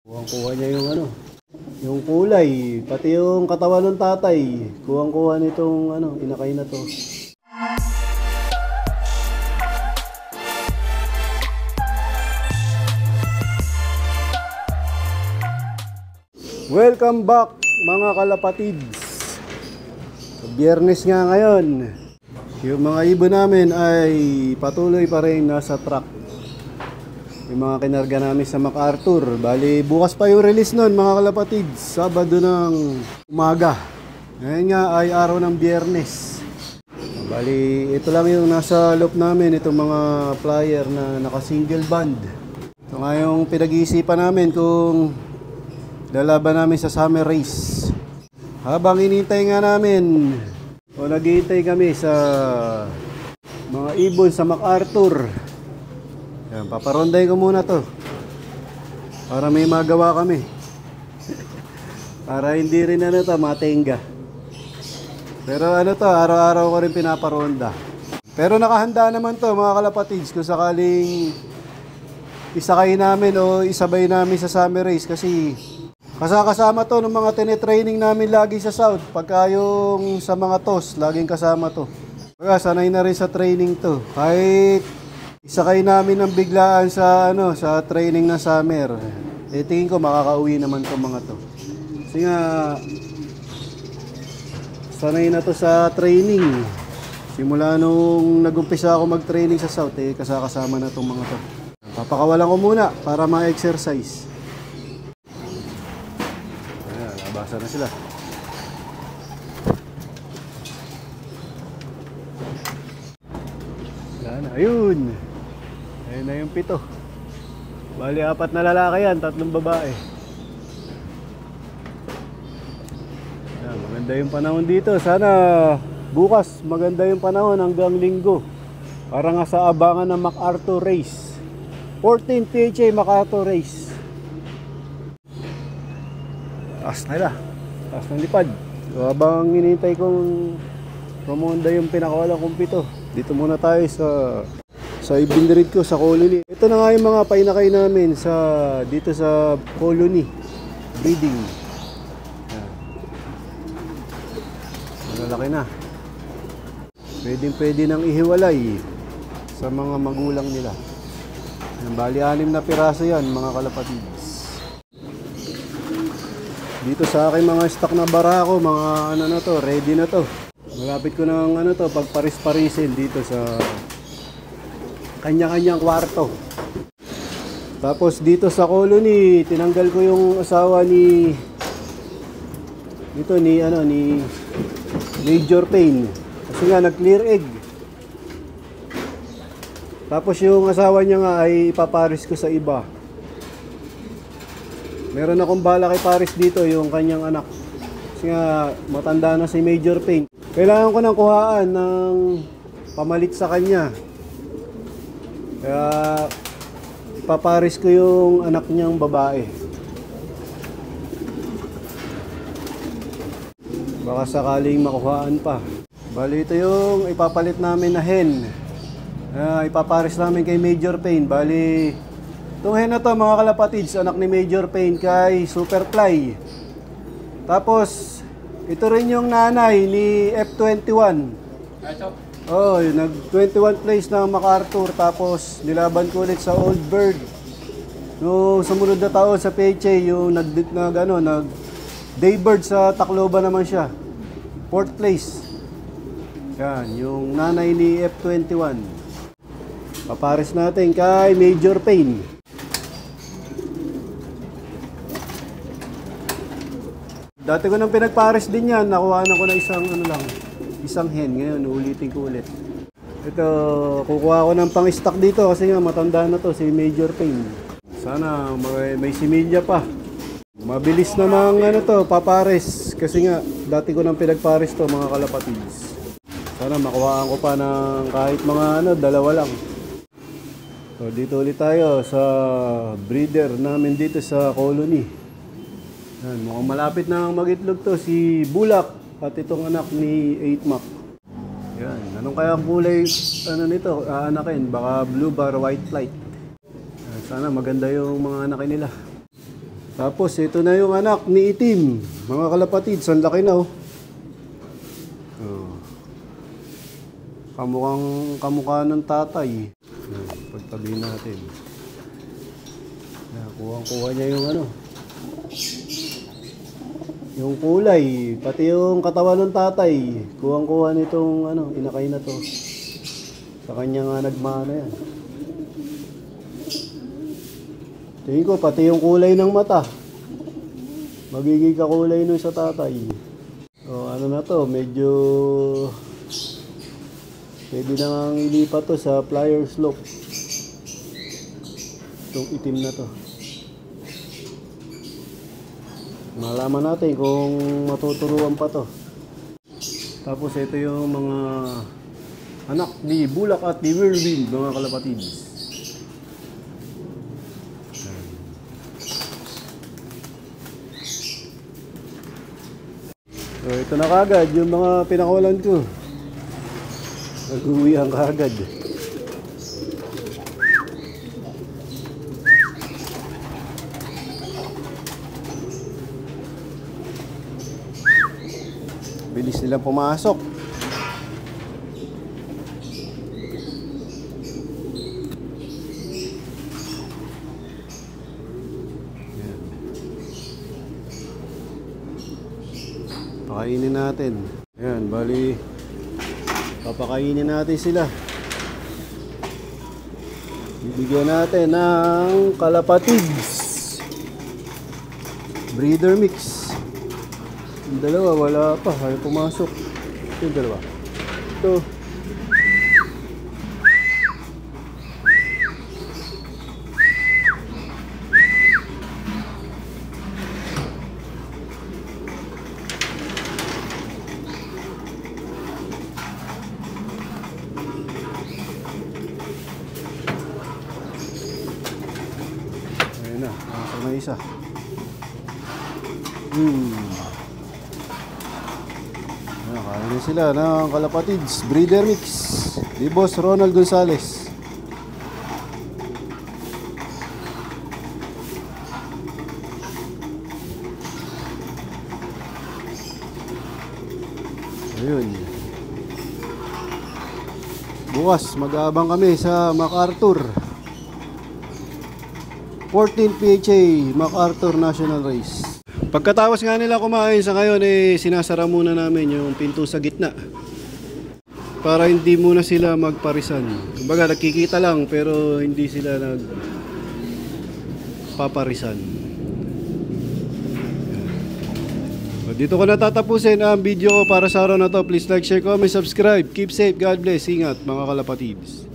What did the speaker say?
Kuha niya yung ano, yung kulay, pati yung katawan ng tatay. Kuha nitong ano, inakay na to. Welcome back mga kalapatids. Biyernes nga ngayon. Yung mga ibon namin ay patuloy pa rin nasa truck. Yung mga kinarga namin sa MacArthur. Bali, bukas pa yung release nun mga kalapatids. Sabado ng umaga. Ngayon nga ay araw ng Biyernes. Bali, ito lang yung nasa loop namin. Itong mga flyer na naka-single band. Ito nga yung pinag-iisipan namin kung lalaban namin sa summer race. Habang inintay nga namin o naghihintay kami sa mga ibon sa MacArthur. Yan, paparonday ko muna to para may magawa kami. Para hindi rin ano to, matenga. Pero ano to, araw-araw ko rin pinaparonda. Pero nakahanda naman to mga kalapatids kung sakaling isakay namin o isabay namin sa summer race kasi kasama to ng mga tinetraining namin lagi sa South. Pagka yung sa mga TOS, laging kasama to. Kaya sanay na rin sa training to. Kahit isakay namin ng biglaan sa ano, sa training na summer. Tingin ko makakauwi naman to mga to. Kasi nga sanay na to sa training. Simula nung nagumpisa ako mag-training sa South, kasama na tong mga to. Papakawalan ko muna para ma-exercise. Basa na sila. Yan, ayun. Ayun na yung 7. Bali 4 na lalaki yan, 3 babae. Yan, maganda yung panahon dito. Sana bukas maganda yung panahon hanggang linggo. Para nga sa abangan ng MacArthur Race. 14 PHA MacArthur Race. Taas na nila. Taas ng lipad. So, habang hinihintay kong pumunta yung pinakawalan kong 7. Dito muna tayo sa ibindirid ko sa colony. Ito na nga yung mga painakay namin dito sa colony. Breeding. Malalaki na. Pwede nang ihiwalay sa mga magulang nila. Bali 6 na piraso yan mga kalapatids. Dito sa aking mga stock na barako, mga ano na to, ready na to. Malapit ko ng ano to, pagparis-parisin dito sa kanya-kanyang kwarto. Tapos dito sa colony, tinanggal ko yung asawa ni Major Pain. Kasi nga nag-clear egg. Tapos yung asawa niya nga ay ipaparis ko sa iba. Meron akong bala kay Paris dito, yung kanyang anak. Kasi nga, matanda na si Major Pain. Kailangan ko nang kuhaan ng pamalit sa kanya. Kaya, ipaparis ko yung anak niyang babae. Baka sakaling makuhaan pa. Bali, ito yung ipapalit namin na hen. Ipaparis namin kay Major Pain. Bali, itong hen na to mga kalapatids, anak ni Major Pain kay Superfly. Tapos, ito rin yung nanay ni F21. Oh, nag-21 place ng MacArthur. Tapos, nilaban ko ulit sa Old Bird. No, sumunod na taon sa PHA, yung Daybird sa Tacloban naman siya. 4th place. Yan, yung nanay ni F21. Papares natin kay Major Pain. Dati ko nang pinagpares din yan, nakuhaan ako na isang hen. Ngayon, ulitin ko ulit. Ito, kukuha ko ng pang-stock dito kasi nga matanda na to, si Major Pain. Sana may similya pa. Mabilis namang papares. Kasi nga, dati ko nang pinagpares to mga kalapatids. Sana makuhaan ko pa ng kahit mga dalawa lang. So, dito ulit tayo sa breeder namin dito sa colony. Yan, mukhang malapit na mag-itlog to si Bulak at itong anak ni 8 Mac. Yan, anong kaya ang kulay nito? Aanakin, baka blue bar, white flight. Sana maganda yung mga anak nila. Tapos ito na yung anak ni Itim. Mga kalapatids, ang laki na oh. Oh. Kamukha ng tatay. Pagtabi natin. Kuha niya yung ano. Yung kulay, pati yung katawan ng tatay. Kuha nitong ano, inakay na to. Sa kanya nga nagmana yan. Tingin ko, pati yung kulay ng mata. Magiging kakulay nun sa tatay. O ano na to, medyo pwede na nga ilipat to sa flyer slope. Itong itim na to. Malaman natin kung matuturuan pa to. Tapos ito yung mga anak ni Bulak at ni Whirlwind, mga kalapatids. So ito na kagad yung mga pinakawalan ko. Nag-uwi ang kagad. Bilis nilang pumasok. Ayan. Pakainin natin. Ayan, bali papakainin natin sila. Bibigyan natin ng kalapatids breeder mix. Yung dalawa wala pa, ayaw pumasok. Yung dalawa. Ito. Ayun na, nasa na isa. Kain na sila ng kalapatids breeder mix ni Boss Ronald Gonzales. Ayun. Bukas mag-aabang kami sa MacArthur 14 PHA MacArthur National Race. Pagkatapos nga nila kumain sa ngayon, sinasara muna namin yung pinto sa gitna para hindi muna sila magparisan. Kumbaga nagkikita lang pero hindi sila nagpaparisan. Dito ko natatapusin ang video ko para sa araw na to. Please like, share, comment, subscribe. Keep safe, God bless. Ingat mga kalapatids.